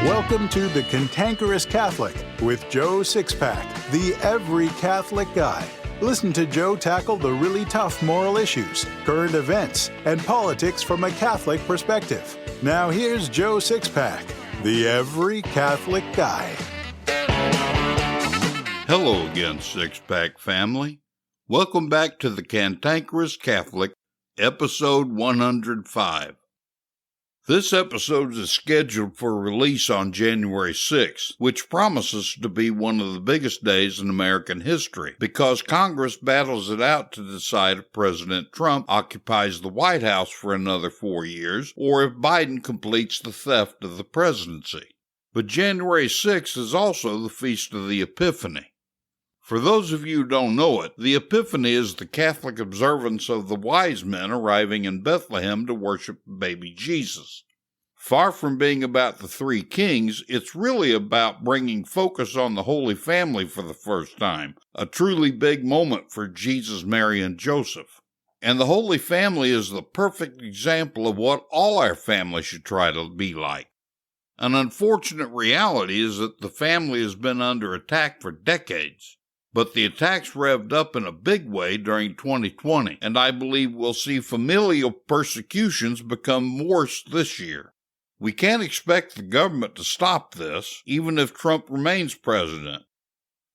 Welcome to the Cantankerous Catholic with Joe Sixpack, the every Catholic guy. Listen to Joe tackle the really tough moral issues, current events, and politics from a Catholic perspective. Now here's Joe Sixpack, the every Catholic guy. Hello again, Sixpack family. Welcome back to the Cantankerous Catholic, episode 105. This episode is scheduled for release on January 6th, which promises to be one of the biggest days in American history because Congress battles it out to decide if President Trump occupies the White House for another 4 years or if Biden completes the theft of the presidency. But January 6th is also the Feast of the Epiphany. For those of you who don't know it, the Epiphany is the Catholic observance of the wise men arriving in Bethlehem to worship baby Jesus. Far from being about the three kings, it's really about bringing focus on the Holy Family for the first time, a truly big moment for Jesus, Mary, and Joseph. And the Holy Family is the perfect example of what all our families should try to be like. An unfortunate reality is that the family has been under attack for decades. But the attacks revved up in a big way during 2020, and I believe we'll see familial persecutions become worse this year. We can't expect the government to stop this, even if Trump remains president.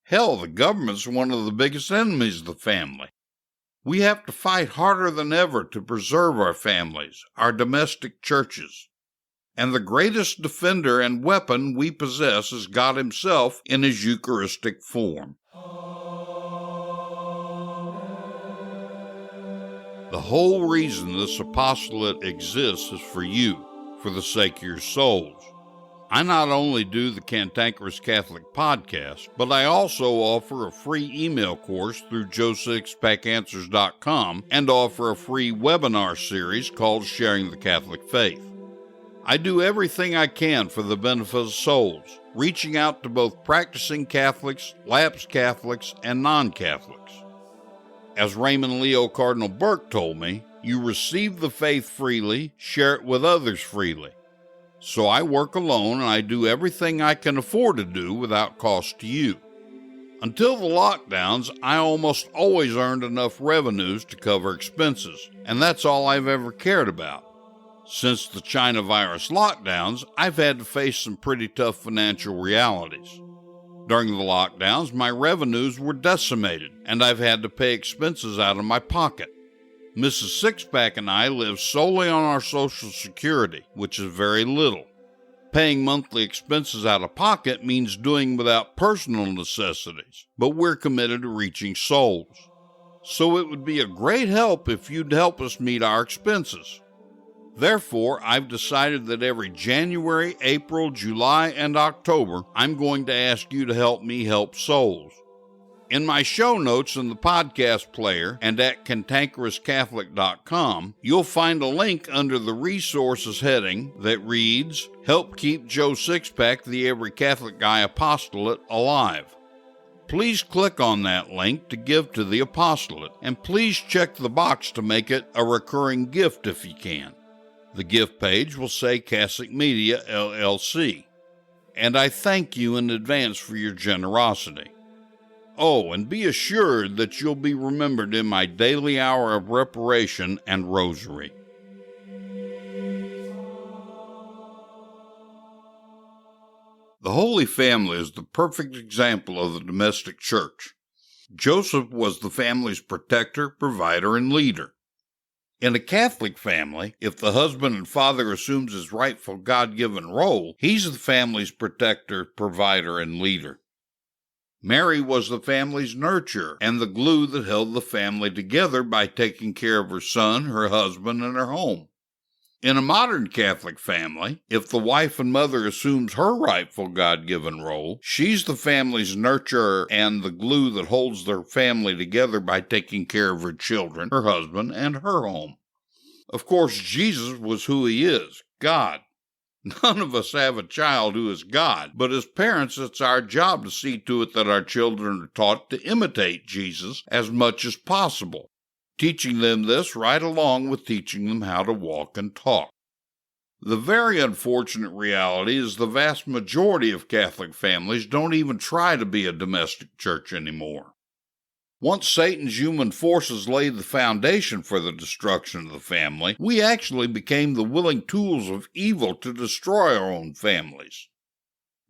Hell, the government's one of the biggest enemies of the family. We have to fight harder than ever to preserve our families, our domestic churches. And the greatest defender and weapon we possess is God Himself in His Eucharistic form. The whole reason this apostolate exists is for you, for the sake of your souls. I not only do the Cantankerous Catholic podcast, but I also offer a free email course through joesixpackanswers.com and offer a free webinar series called Sharing the Catholic Faith. I do everything I can for the benefit of souls, reaching out to both practicing Catholics, lapsed Catholics, and non-Catholics. As Raymond Leo Cardinal Burke told me, you receive the faith freely, share it with others freely. So I work alone and I do everything I can afford to do without cost to you. Until the lockdowns, I almost always earned enough revenues to cover expenses, and that's all I've ever cared about. Since the China virus lockdowns, I've had to face some pretty tough financial realities. During the lockdowns, my revenues were decimated, and I've had to pay expenses out of my pocket. Mrs. Sixpack and I live solely on our Social Security, which is very little. Paying monthly expenses out of pocket means doing without personal necessities, but we're committed to reaching souls. So it would be a great help if you'd help us meet our expenses. Therefore, I've decided that every January, April, July, and October, I'm going to ask you to help me help souls. In my show notes in the podcast player and at cantankerouscatholic.com, you'll find a link under the resources heading that reads, Help Keep Joe Sixpack, the Every Catholic Guy Apostolate, alive. Please click on that link to give to the apostolate, and please check the box to make it a recurring gift if you can. The gift page will say Cassock Media, LLC. And I thank you in advance for your generosity. Oh, and be assured that you'll be remembered in my daily hour of reparation and rosary. The Holy Family is the perfect example of the domestic church. Joseph was the family's protector, provider, and leader. In a Catholic family, if the husband and father assumes his rightful God-given role, he's the family's protector, provider, and leader. Mary was the family's nurturer and the glue that held the family together by taking care of her son, her husband, and her home. In a modern Catholic family, if the wife and mother assumes her rightful God-given role, she's the family's nurturer and the glue that holds their family together by taking care of her children, her husband, and her home. Of course, Jesus was who He is, God. None of us have a child who is God, but as parents, it's our job to see to it that our children are taught to imitate Jesus as much as possible, teaching them this right along with teaching them how to walk and talk. The very unfortunate reality is the vast majority of Catholic families don't even try to be a domestic church anymore. Once Satan's human forces laid the foundation for the destruction of the family, we actually became the willing tools of evil to destroy our own families.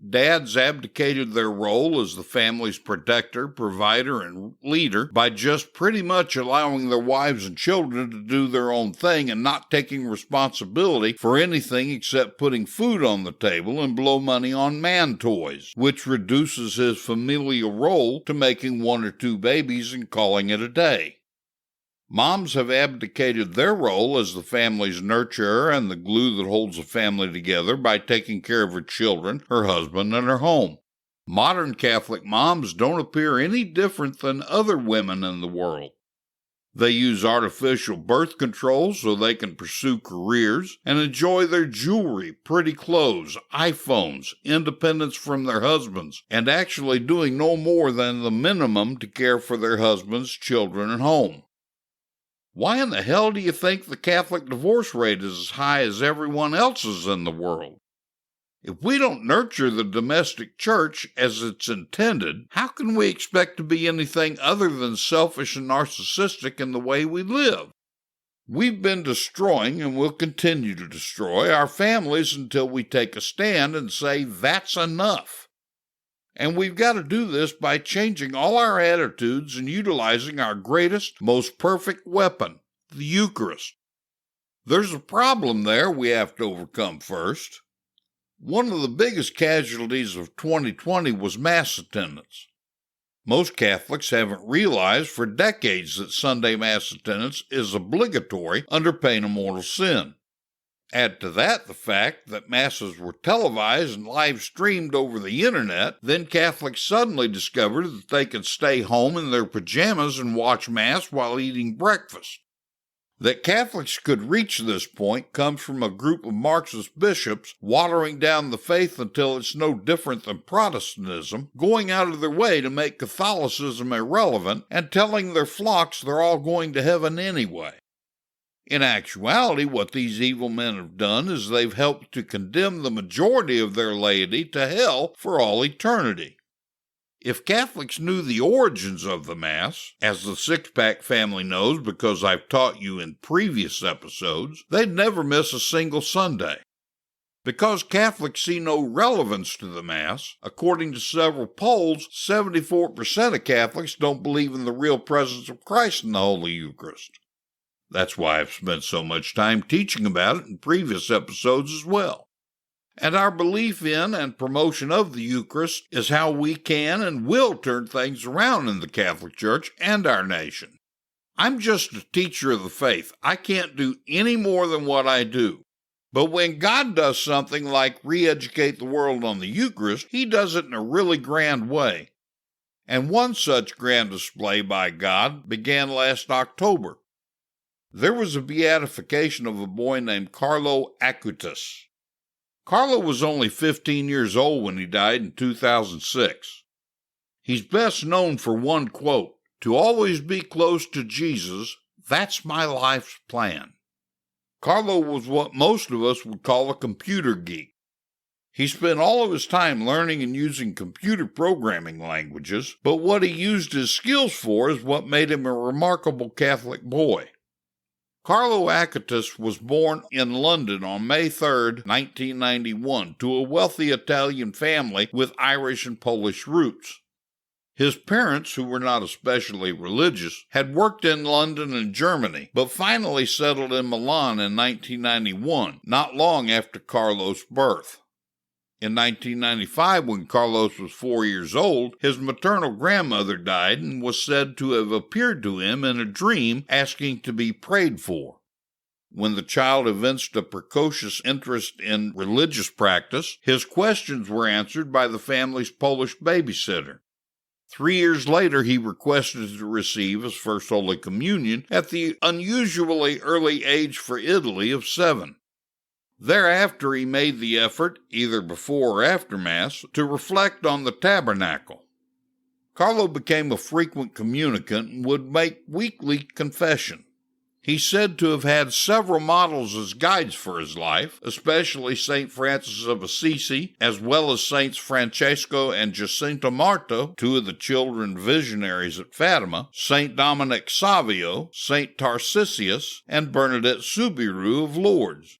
Dads abdicated their role as the family's protector, provider, and leader by just pretty much allowing their wives and children to do their own thing and not taking responsibility for anything except putting food on the table and blow money on man toys, which reduces his familial role to making 1 or 2 babies and calling it a day. Moms have abdicated their role as the family's nurturer and the glue that holds the family together by taking care of her children, her husband, and her home. Modern Catholic moms don't appear any different than other women in the world. They use artificial birth control so they can pursue careers and enjoy their jewelry, pretty clothes, iPhones, independence from their husbands, and actually doing no more than the minimum to care for their husbands, children, and home. Why in the hell do you think the Catholic divorce rate is as high as everyone else's in the world? If we don't nurture the domestic church as it's intended, how can we expect to be anything other than selfish and narcissistic in the way we live? We've been destroying and will continue to destroy our families until we take a stand and say that's enough. And we've got to do this by changing all our attitudes and utilizing our greatest, most perfect weapon, the Eucharist. There's a problem there we have to overcome first. One of the biggest casualties of 2020 was Mass attendance. Most Catholics haven't realized for decades that Sunday Mass attendance is obligatory under pain of mortal sin. Add to that the fact that Masses were televised and live-streamed over the internet, then Catholics suddenly discovered that they could stay home in their pajamas and watch Mass while eating breakfast. That Catholics could reach this point comes from a group of Marxist bishops watering down the faith until it's no different than Protestantism, going out of their way to make Catholicism irrelevant, and telling their flocks they're all going to heaven anyway. In actuality, what these evil men have done is they've helped to condemn the majority of their laity to hell for all eternity. If Catholics knew the origins of the Mass, as the Sixpack family knows because I've taught you in previous episodes, they'd never miss a single Sunday. Because Catholics see no relevance to the Mass, according to several polls, 74% of Catholics don't believe in the real presence of Christ in the Holy Eucharist. That's why I've spent so much time teaching about it in previous episodes as well. And our belief in and promotion of the Eucharist is how we can and will turn things around in the Catholic Church and our nation. I'm just a teacher of the faith. I can't do any more than what I do. But when God does something like re-educate the world on the Eucharist, He does it in a really grand way. And one such grand display by God began last October. There was a beatification of a boy named Carlo Actuis. Carlo was only 15 years old when he died in 2006. He's best known for one quote, "To always be close to Jesus, that's my life's plan." Carlo was what most of us would call a computer geek. He spent all of his time learning and using computer programming languages, but what he used his skills for is what made him a remarkable Catholic boy. Carlo Actuis was born in London on May 3, 1991, to a wealthy Italian family with Irish and Polish roots. His parents, who were not especially religious, had worked in London and Germany, but finally settled in Milan in 1991, not long after Carlo's birth. In 1995, when Carlos was 4 years old, his maternal grandmother died and was said to have appeared to him in a dream asking to be prayed for. When the child evinced a precocious interest in religious practice, his questions were answered by the family's Polish babysitter. 3 years later, he requested to receive his first Holy Communion at the unusually early age for Italy of 7. Thereafter, he made the effort, either before or after Mass, to reflect on the tabernacle. Carlo became a frequent communicant and would make weekly confession. He's said to have had several models as guides for his life, especially St. Francis of Assisi, as well as Saints Francesco and Jacinta Marto, two of the children visionaries at Fatima, St. Dominic Savio, St. Tarcisius, and Bernadette Soubirous of Lourdes.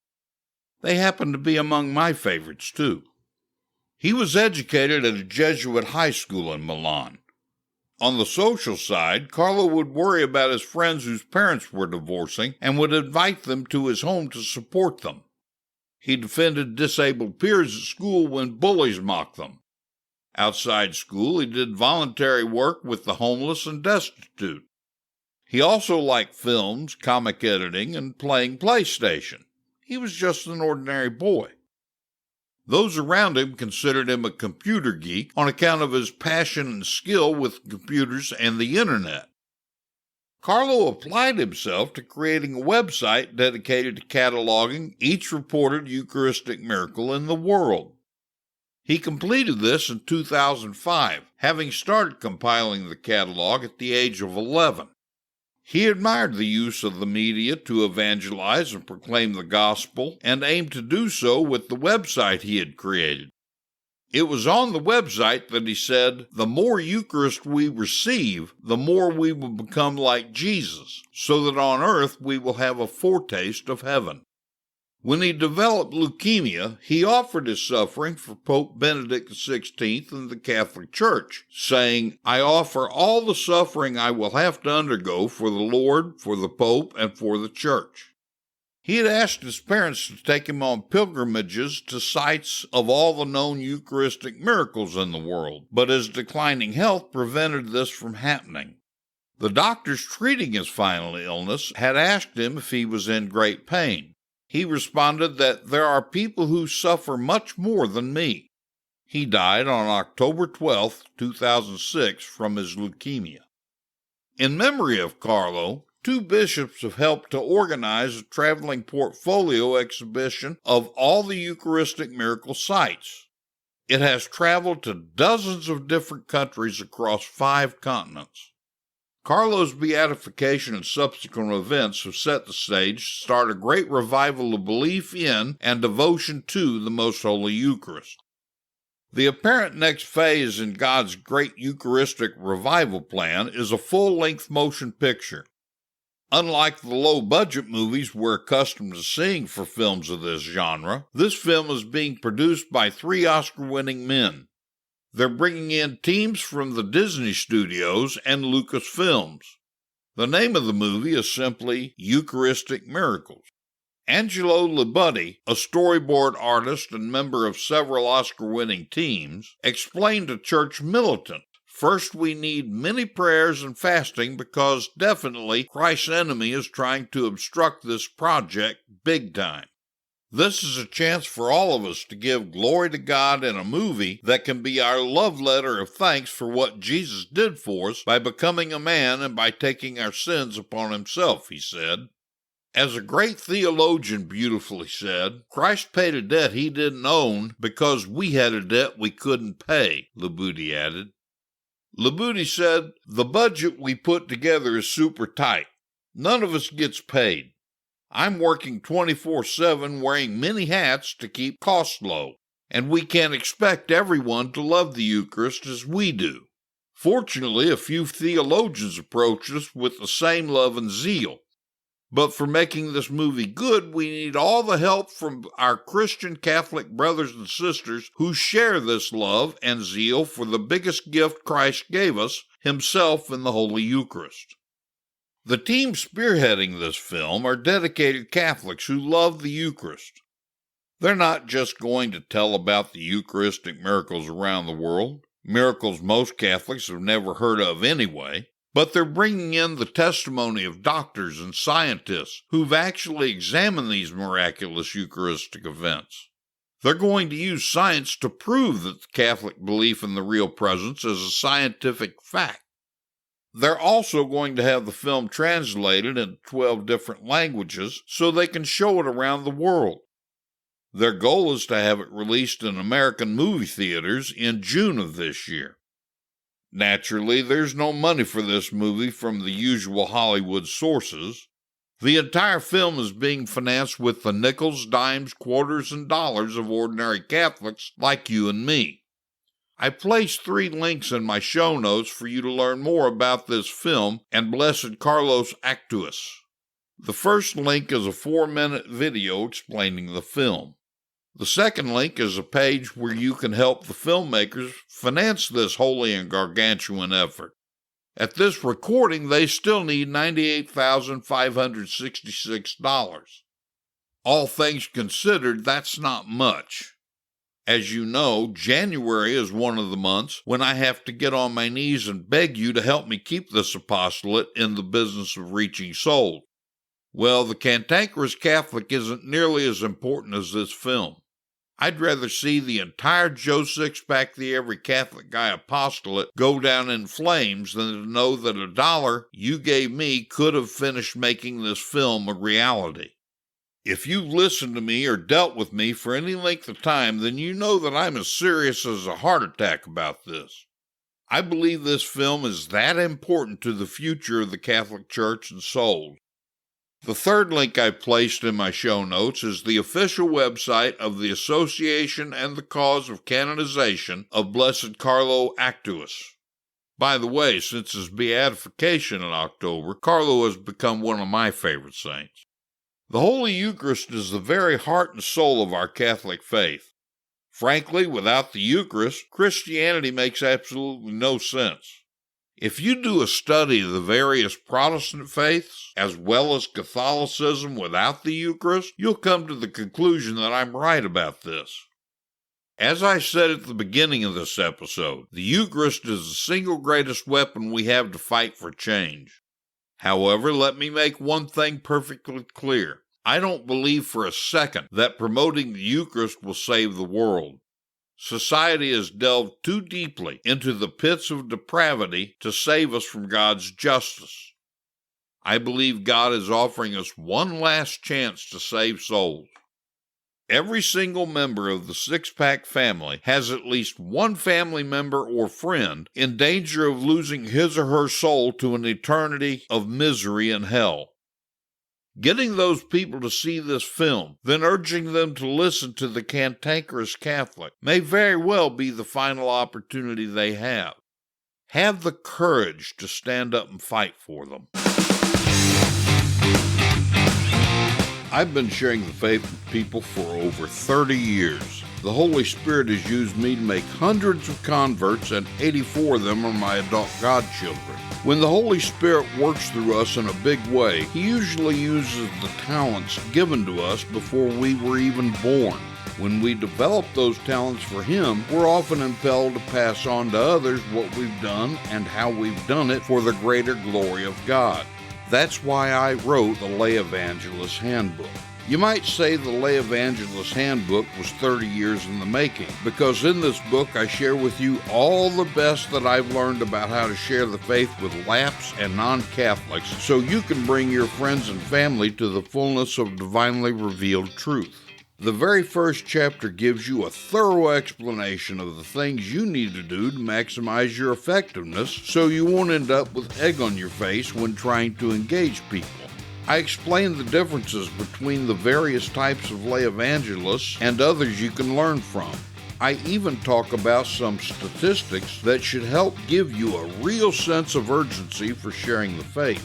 They happen to be among my favorites, too. He was educated at a Jesuit high school in Milan. On the social side, Carlo would worry about his friends whose parents were divorcing and would invite them to his home to support them. He defended disabled peers at school when bullies mocked them. Outside school, he did voluntary work with the homeless and destitute. He also liked films, comic editing, and playing PlayStation. He was just an ordinary boy. Those around him considered him a computer geek on account of his passion and skill with computers and the internet. Carlo applied himself to creating a website dedicated to cataloging each reported Eucharistic miracle in the world. He completed this in 2005, having started compiling the catalog at the age of 11. He admired the use of the media to evangelize and proclaim the gospel, and aimed to do so with the website he had created. It was on the website that he said, "The more Eucharist we receive, the more we will become like Jesus, so that on earth we will have a foretaste of heaven." When he developed leukemia, he offered his suffering for Pope Benedict XVI and the Catholic Church, saying, "I offer all the suffering I will have to undergo for the Lord, for the Pope, and for the Church." He had asked his parents to take him on pilgrimages to sites of all the known Eucharistic miracles in the world, but his declining health prevented this from happening. The doctors treating his final illness had asked him if he was in great pain. He responded that there are people who suffer much more than me. He died on October 12, 2006, from his leukemia. In memory of Carlo, 2 bishops have helped to organize a traveling portfolio exhibition of all the Eucharistic miracle sites. It has traveled to dozens of different countries across 5 continents. Carlo's beatification and subsequent events have set the stage to start a great revival of belief in and devotion to the Most Holy Eucharist. The apparent next phase in God's great Eucharistic revival plan is a full-length motion picture. Unlike the low-budget movies we're accustomed to seeing for films of this genre, this film is being produced by 3 Oscar-winning men. They're bringing in teams from the Disney Studios and Lucasfilms. The name of the movie is simply Eucharistic Miracles. Angelo Libutti, a storyboard artist and member of several Oscar-winning teams, explained to Church Militant, "First, we need many prayers and fasting because definitely Christ's enemy is trying to obstruct this project big time. This is a chance for all of us to give glory to God in a movie that can be our love letter of thanks for what Jesus did for us by becoming a man and by taking our sins upon himself," he said. As a great theologian beautifully said, "Christ paid a debt he didn't own because we had a debt we couldn't pay," Libutti added. Libutti said, "The budget we put together is super tight. None of us gets paid. I'm working 24/7 wearing many hats to keep costs low, and we can't expect everyone to love the Eucharist as we do. Fortunately, a few theologians approached us with the same love and zeal. But for making this movie good, we need all the help from our Christian Catholic brothers and sisters who share this love and zeal for the biggest gift Christ gave us, himself in the Holy Eucharist." The team spearheading this film are dedicated Catholics who love the Eucharist. They're not just going to tell about the Eucharistic miracles around the world, miracles most Catholics have never heard of anyway, but they're bringing in the testimony of doctors and scientists who've actually examined these miraculous Eucharistic events. They're going to use science to prove that the Catholic belief in the real presence is a scientific fact. They're also going to have the film translated into 12 different languages so they can show it around the world. Their goal is to have it released in American movie theaters in June of this year. Naturally, there's no money for this movie from the usual Hollywood sources. The entire film is being financed with the nickels, dimes, quarters, and dollars of ordinary Catholics like you and me. I placed 3 links in my show notes for you to learn more about this film and Blessed Carlo's Actuis. The first link is a 4-minute video explaining the film. The second link is a page where you can help the filmmakers finance this holy and gargantuan effort. At this recording, they still need $98,566. All things considered, that's not much. As you know, January is one of the months when I have to get on my knees and beg you to help me keep this apostolate in the business of reaching souls. Well, the Cantankerous Catholic isn't nearly as important as this film. I'd rather see the entire Joe Sixpack, the Every Catholic Guy apostolate go down in flames than to know that $1 you gave me could have finished making this film a reality. If you've listened to me or dealt with me for any length of time, then you know that I'm as serious as a heart attack about this. I believe this film is that important to the future of the Catholic Church and souls. The third link I placed in my show notes is the official website of the Association and the Cause of Canonization of Blessed Carlo Actuis. By the way, since his beatification in October, Carlo has become one of my favorite saints. The Holy Eucharist is the very heart and soul of our Catholic faith. Frankly, without the Eucharist, Christianity makes absolutely no sense. If you do a study of the various Protestant faiths, as well as Catholicism without the Eucharist, you'll come to the conclusion that I'm right about this. As I said at the beginning of this episode, the Eucharist is the single greatest weapon we have to fight for change. However, let me make one thing perfectly clear. I don't believe for a second that promoting the Eucharist will save the world. Society has delved too deeply into the pits of depravity to save us from God's justice. I believe God is offering us one last chance to save souls. Every single member of the Sixpack family has at least one family member or friend in danger of losing his or her soul to an eternity of misery in hell. Getting those people to see this film, then urging them to listen to the Cantankerous Catholic, may very well be the final opportunity they have. Have the courage to stand up and fight for them. I've been sharing the faith with people for over 30 years. The Holy Spirit has used me to make hundreds of converts, and 84 of them are my adult godchildren. When the Holy Spirit works through us in a big way, He usually uses the talents given to us before we were even born. When we develop those talents for Him, we're often impelled to pass on to others what we've done and how we've done it for the greater glory of God. That's why I wrote the Lay Evangelist Handbook. You might say the Lay Evangelist Handbook was 30 years in the making, because in this book I share with you all the best that I've learned about how to share the faith with lapsed and non-Catholics, so you can bring your friends and family to the fullness of divinely revealed truth. The very first chapter gives you a thorough explanation of the things you need to do to maximize your effectiveness so you won't end up with egg on your face when trying to engage people. I explain the differences between the various types of lay evangelists and others you can learn from. I even talk about some statistics that should help give you a real sense of urgency for sharing the faith.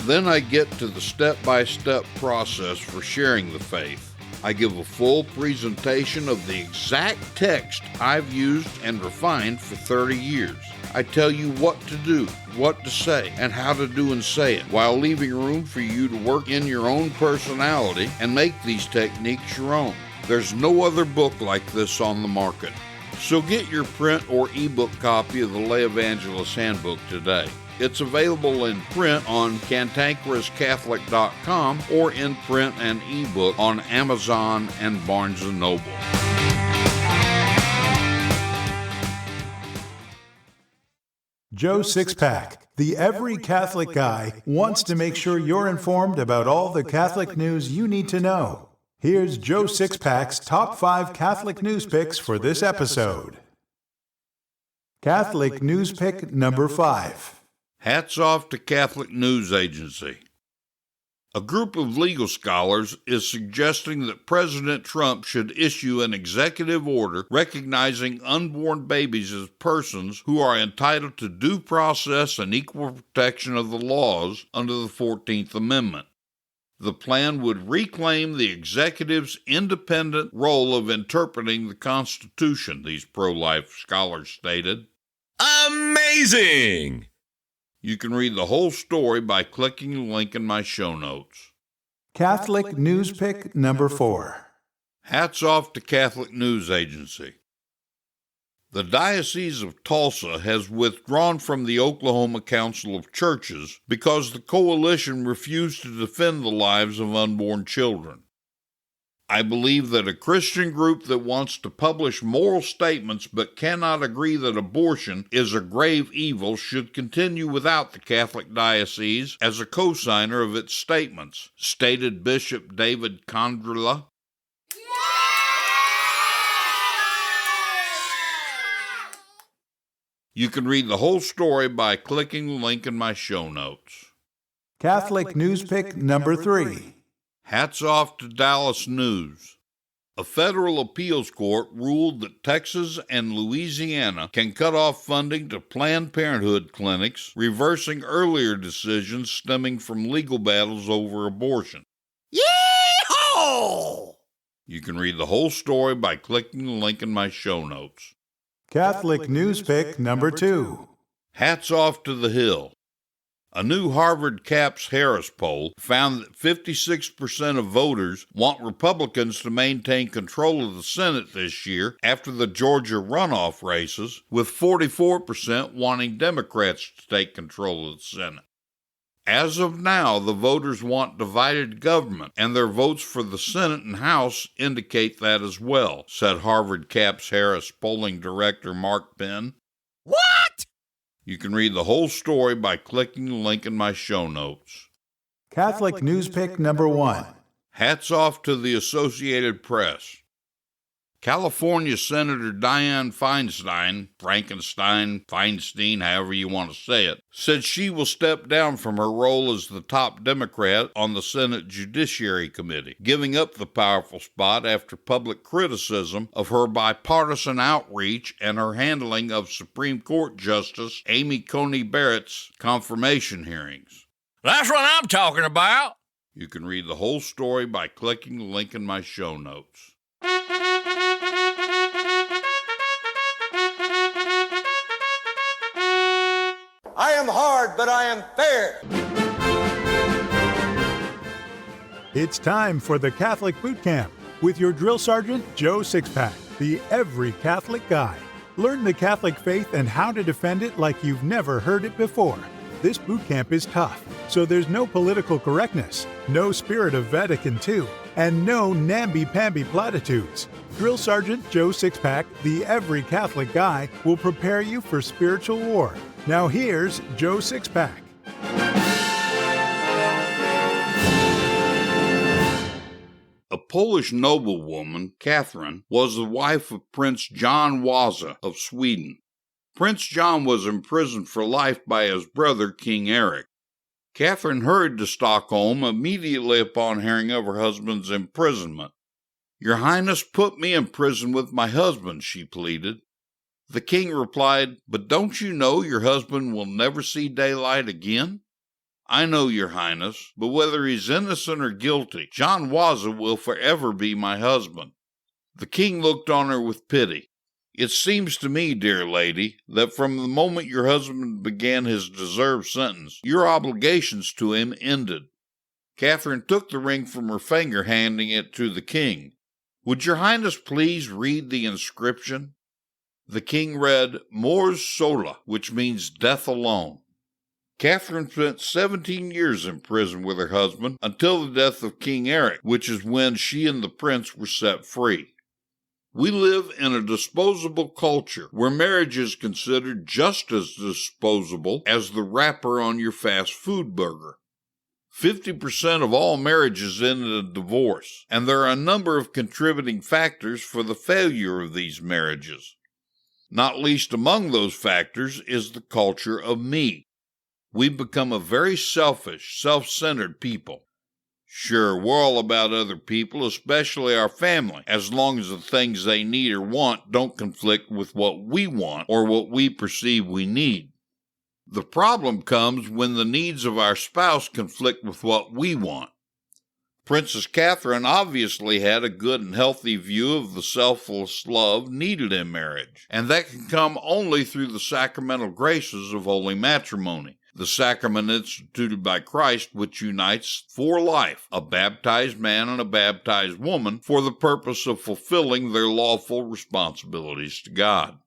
Then I get to the step-by-step process for sharing the faith. I give a full presentation of the exact text I've used and refined for 30 years. I tell you what to do, what to say, and how to do and say it, while leaving room for you to work in your own personality and make these techniques your own. There's no other book like this on the market. So get your print or ebook copy of the Lay Evangelist Handbook today. It's available in print on CantankerousCatholic.com or in print and ebook on Amazon and Barnes & Noble. Joe Sixpack, the Every Catholic Guy, wants to make sure you're informed about all the Catholic news you need to know. Here's Joe Sixpack's top 5 Catholic news picks for this episode. Catholic news pick number 5. Hats off to Catholic News Agency. A group of legal scholars is suggesting that President Trump should issue an executive order recognizing unborn babies as persons who are entitled to due process and equal protection of the laws under the 14th Amendment. The plan would reclaim the executive's independent role of interpreting the Constitution, these pro-life scholars stated. Amazing! You can read the whole story by clicking the link in my show notes. Catholic News Pick number 4. Hats off to Catholic News Agency. The Diocese of Tulsa has withdrawn from the Oklahoma Council of Churches because the coalition refused to defend the lives of unborn children. I believe that a Christian group that wants to publish moral statements but cannot agree that abortion is a grave evil should continue without the Catholic Diocese as a co-signer of its statements, stated Bishop David Condrela. You can read the whole story by clicking the link in my show notes. Catholic News Pick number 3. Hats off to Dallas News. A federal appeals court ruled that Texas and Louisiana can cut off funding to Planned Parenthood clinics, reversing earlier decisions stemming from legal battles over abortion. Yee-haw! You can read the whole story by clicking the link in my show notes. Catholic News Pick number 2. Hats off to the Hill. A new Harvard Capps-Harris poll found that 56% of voters want Republicans to maintain control of the Senate this year after the Georgia runoff races, with 44% wanting Democrats to take control of the Senate. As of now, the voters want divided government, and their votes for the Senate and House indicate that as well, said Harvard Capps-Harris polling director Mark Penn. What? You can read the whole story by clicking the link in my show notes. Catholic News Pick number 1. Hats off to the Associated Press. California Senator Dianne Feinstein, however you want to say it, said she will step down from her role as the top Democrat on the Senate Judiciary Committee, giving up the powerful spot after public criticism of her bipartisan outreach and her handling of Supreme Court Justice Amy Coney Barrett's confirmation hearings. That's what I'm talking about. You can read the whole story by clicking the link in my show notes. I am hard, but I am fair. It's time for the Catholic Boot Camp with your drill sergeant, Joe Sixpack, the Every Catholic Guy. Learn the Catholic faith and how to defend it like you've never heard it before. This boot camp is tough, so there's no political correctness, no spirit of Vatican II, and no namby-pamby platitudes. Drill Sergeant Joe Sixpack, the Every Catholic Guy, will prepare you for spiritual war. Now here's Joe Sixpack. A Polish noblewoman, Catherine, was the wife of Prince John Wasa of Sweden. Prince John was imprisoned for life by his brother, King Eric. Catherine hurried to Stockholm immediately upon hearing of her husband's imprisonment. "Your Highness put me in prison with my husband," she pleaded. The king replied, "But don't you know your husband will never see daylight again?" "I know, Your Highness, but whether he's innocent or guilty, John Wasa will forever be my husband." The king looked on her with pity. "It seems to me, dear lady, that from the moment your husband began his deserved sentence, your obligations to him ended." Catherine took the ring from her finger, handing it to the king. "Would your Highness please read the inscription?" The king read, "Mors sola," which means death alone. Catherine spent 17 years in prison with her husband until the death of King Eric, which is when she and the prince were set free. We live in a disposable culture where marriage is considered just as disposable as the wrapper on your fast food burger. 50% of all marriages end in a divorce, and there are a number of contributing factors for the failure of these marriages. Not least among those factors is the culture of me. We've become a very selfish, self-centered people. Sure, we're all about other people, especially our family, as long as the things they need or want don't conflict with what we want or what we perceive we need. The problem comes when the needs of our spouse conflict with what we want. Princess Catherine obviously had a good and healthy view of the selfless love needed in marriage, and that can come only through the sacramental graces of holy matrimony, the sacrament instituted by Christ which unites for life a baptized man and a baptized woman for the purpose of fulfilling their lawful responsibilities to God.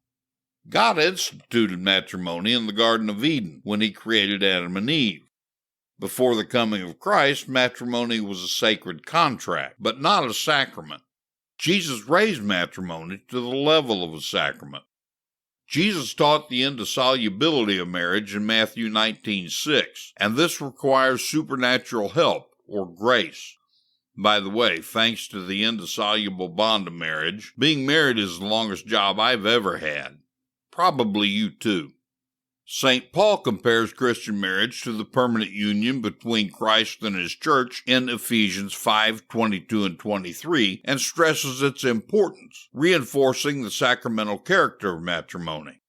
God instituted matrimony in the Garden of Eden when he created Adam and Eve. Before the coming of Christ, matrimony was a sacred contract, but not a sacrament. Jesus raised matrimony to the level of a sacrament. Jesus taught the indissolubility of marriage in Matthew 19:6, and this requires supernatural help, or grace. By the way, thanks to the indissoluble bond of marriage, being married is the longest job I've ever had. Probably you too. St. Paul compares Christian marriage to the permanent union between Christ and his church in Ephesians 5:22 and 23 and stresses its importance, reinforcing the sacramental character of matrimony.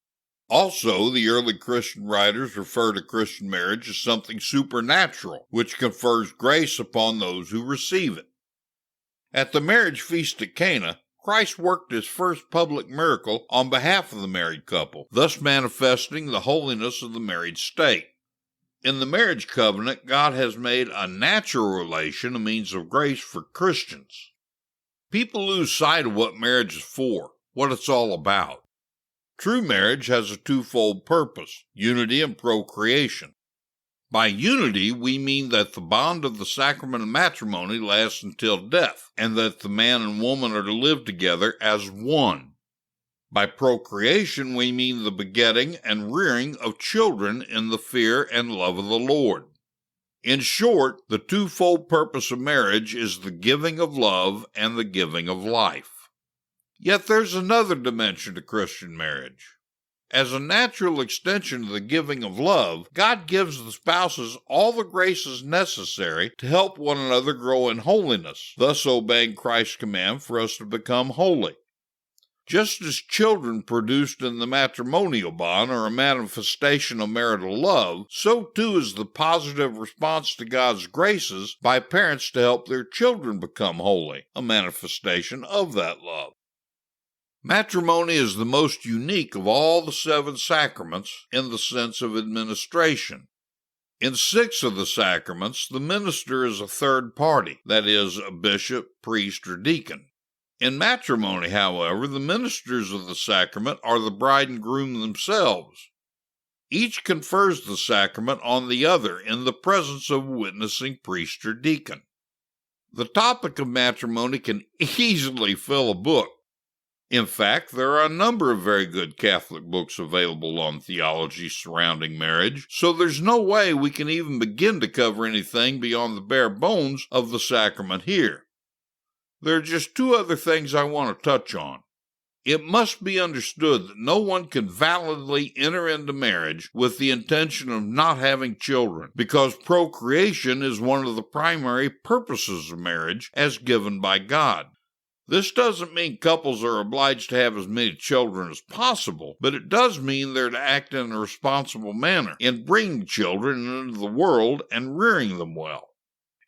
Also, the early Christian writers refer to Christian marriage as something supernatural, which confers grace upon those who receive it. At the marriage feast at Cana, Christ worked his first public miracle on behalf of the married couple, thus manifesting the holiness of the married state. In the marriage covenant, God has made a natural relation a means of grace for Christians. People lose sight of what marriage is for, what it's all about. True marriage has a twofold purpose, unity and procreation. By unity, we mean that the bond of the sacrament of matrimony lasts until death, and that the man and woman are to live together as one. By procreation, we mean the begetting and rearing of children in the fear and love of the Lord. In short, the twofold purpose of marriage is the giving of love and the giving of life. Yet there's another dimension to Christian marriage. As a natural extension of the giving of love, God gives the spouses all the graces necessary to help one another grow in holiness, thus obeying Christ's command for us to become holy. Just as children produced in the matrimonial bond are a manifestation of marital love, so too is the positive response to God's graces by parents to help their children become holy, a manifestation of that love. Matrimony is the most unique of all the 7 sacraments in the sense of administration. In 6 of the sacraments, the minister is a third party, that is, a bishop, priest, or deacon. In matrimony, however, the ministers of the sacrament are the bride and groom themselves. Each confers the sacrament on the other in the presence of a witnessing priest or deacon. The topic of matrimony can easily fill a book. In fact, there are a number of very good Catholic books available on theology surrounding marriage, so there's no way we can even begin to cover anything beyond the bare bones of the sacrament here. There are just 2 other things I want to touch on. It must be understood that no one can validly enter into marriage with the intention of not having children, because procreation is one of the primary purposes of marriage as given by God. This doesn't mean couples are obliged to have as many children as possible, but it does mean they're to act in a responsible manner in bringing children into the world and rearing them well.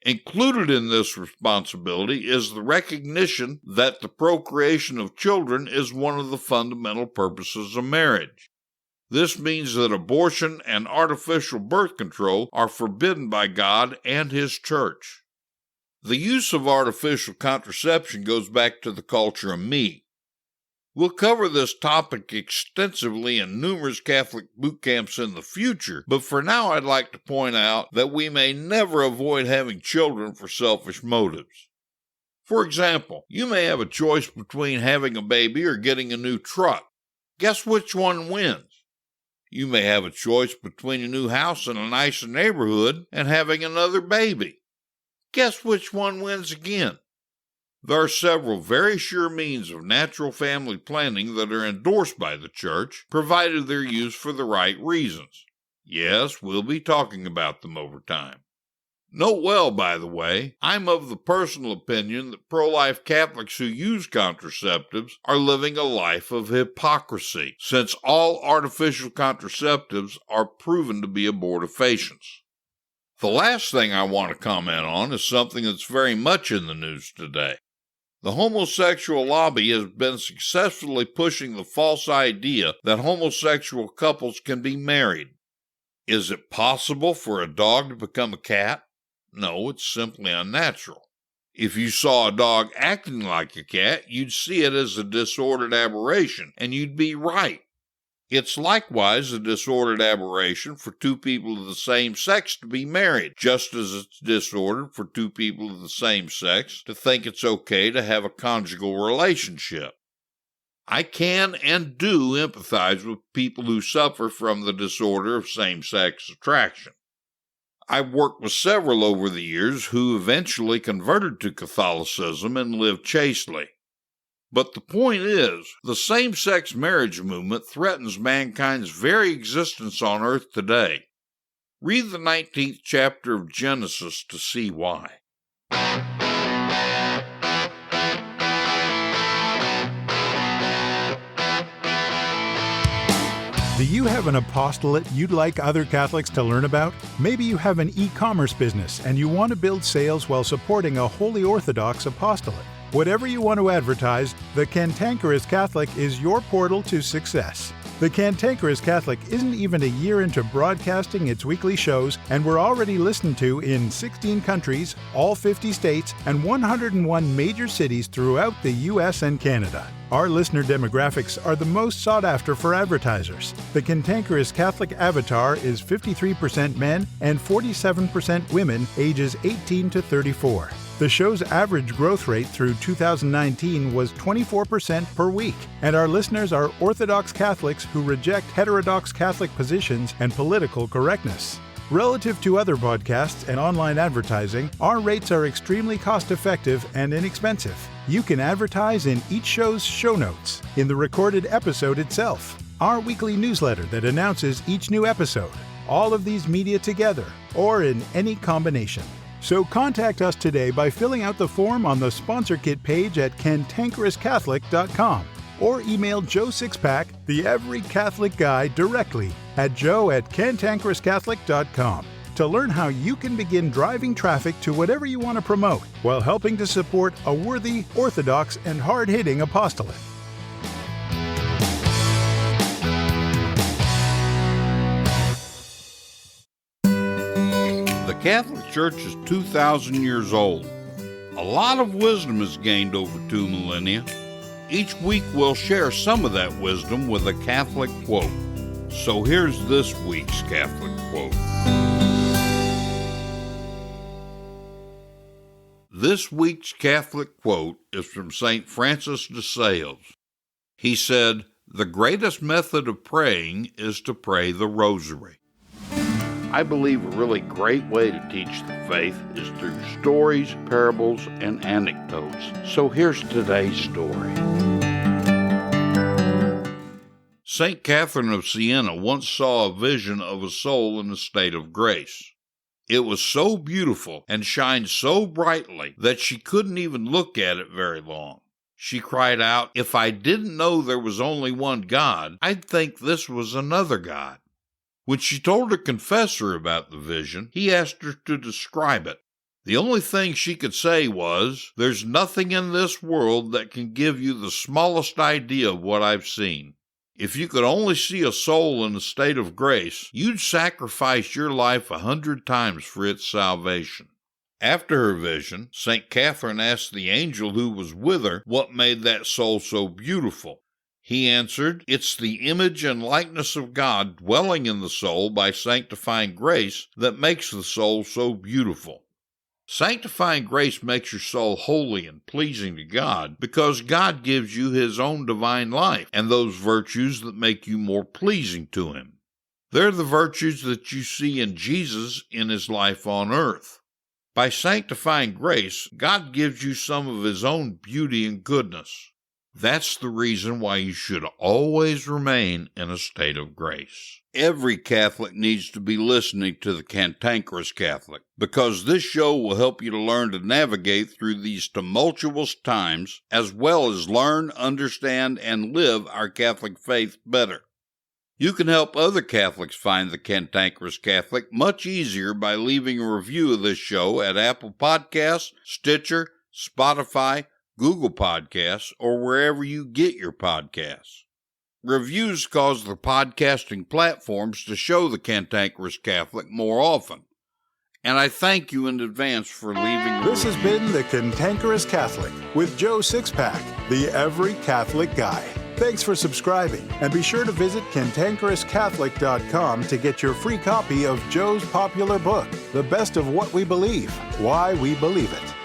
Included in this responsibility is the recognition that the procreation of children is one of the fundamental purposes of marriage. This means that abortion and artificial birth control are forbidden by God and His Church. The use of artificial contraception goes back to the culture of me. We'll cover this topic extensively in numerous Catholic boot camps in the future, but for now I'd like to point out that we may never avoid having children for selfish motives. For example, you may have a choice between having a baby or getting a new truck. Guess which one wins? You may have a choice between a new house in a nicer neighborhood and having another baby. Guess which one wins again? There are several very sure means of natural family planning that are endorsed by the Church, provided they're used for the right reasons. Yes, we'll be talking about them over time. Note well, by the way, I'm of the personal opinion that pro-life Catholics who use contraceptives are living a life of hypocrisy, since all artificial contraceptives are proven to be abortifacients. The last thing I want to comment on is something that's very much in the news today. The homosexual lobby has been successfully pushing the false idea that homosexual couples can be married. Is it possible for a dog to become a cat? No, it's simply unnatural. If you saw a dog acting like a cat, you'd see it as a disordered aberration, and you'd be right. It's likewise a disordered aberration for two people of the same sex to be married, just as it's disordered for two people of the same sex to think it's okay to have a conjugal relationship. I can and do empathize with people who suffer from the disorder of same-sex attraction. I've worked with several over the years who eventually converted to Catholicism and lived chastely. But the point is, the same-sex marriage movement threatens mankind's very existence on earth today. Read the 19th chapter of Genesis to see why. Do you have an apostolate you'd like other Catholics to learn about? Maybe you have an e-commerce business and you want to build sales while supporting a Holy Orthodox apostolate. Whatever you want to advertise, the Cantankerous Catholic is your portal to success. The Cantankerous Catholic isn't even a year into broadcasting its weekly shows, and we're already listened to in 16 countries, all 50 states, and 101 major cities throughout the U.S. and Canada. Our listener demographics are the most sought after for advertisers. The Cantankerous Catholic avatar is 53% men and 47% women ages 18 to 34. The show's average growth rate through 2019 was 24% per week, and our listeners are Orthodox Catholics who reject heterodox Catholic positions and political correctness. Relative to other podcasts and online advertising, our rates are extremely cost-effective and inexpensive. You can advertise in each show's show notes, in the recorded episode itself, our weekly newsletter that announces each new episode, all of these media together, or in any combination. So contact us today by filling out the form on the sponsor kit page at cantankerouscatholic.com or email Joe Sixpack, the Every Catholic Guy, directly at joe@cantankerouscatholic.com to learn how you can begin driving traffic to whatever you want to promote while helping to support a worthy, orthodox, and hard-hitting apostolate. The Catholic Church is 2,000 years old. A lot of wisdom is gained over 2 millennia. Each week we'll share some of that wisdom with a Catholic quote. So here's this week's Catholic quote. This week's Catholic quote is from St. Francis de Sales. He said, "The greatest method of praying is to pray the Rosary." I believe a really great way to teach the faith is through stories, parables, and anecdotes. So here's today's story. St. Catherine of Siena once saw a vision of a soul in a state of grace. It was so beautiful and shined so brightly that she couldn't even look at it very long. She cried out, "If I didn't know there was only one God, I'd think this was another God." When she told her confessor about the vision, he asked her to describe it. The only thing she could say was, "There's nothing in this world that can give you the smallest idea of what I've seen. If you could only see a soul in a state of grace, you'd sacrifice your life 100 times for its salvation." After her vision, St. Catherine asked the angel who was with her what made that soul so beautiful. He answered, "It's the image and likeness of God dwelling in the soul by sanctifying grace that makes the soul so beautiful." Sanctifying grace makes your soul holy and pleasing to God because God gives you His own divine life and those virtues that make you more pleasing to Him. They're the virtues that you see in Jesus in His life on earth. By sanctifying grace, God gives you some of His own beauty and goodness. That's the reason why you should always remain in a state of grace. Every Catholic needs to be listening to the Cantankerous Catholic, because this show will help you to learn to navigate through these tumultuous times, as well as learn, understand, and live our Catholic faith better. You can help other Catholics find the Cantankerous Catholic much easier by leaving a review of this show at Apple Podcasts, Stitcher, Spotify, Google Podcasts, or wherever you get your podcasts. Reviews cause the podcasting platforms to show the Cantankerous Catholic more often, and I thank you in advance for leaving. This has been the Cantankerous Catholic with Joe Sixpack, the Every Catholic Guy. Thanks for subscribing, and be sure to visit CantankerousCatholic.com to get your free copy of Joe's popular book, The Best of What We Believe, Why We Believe It.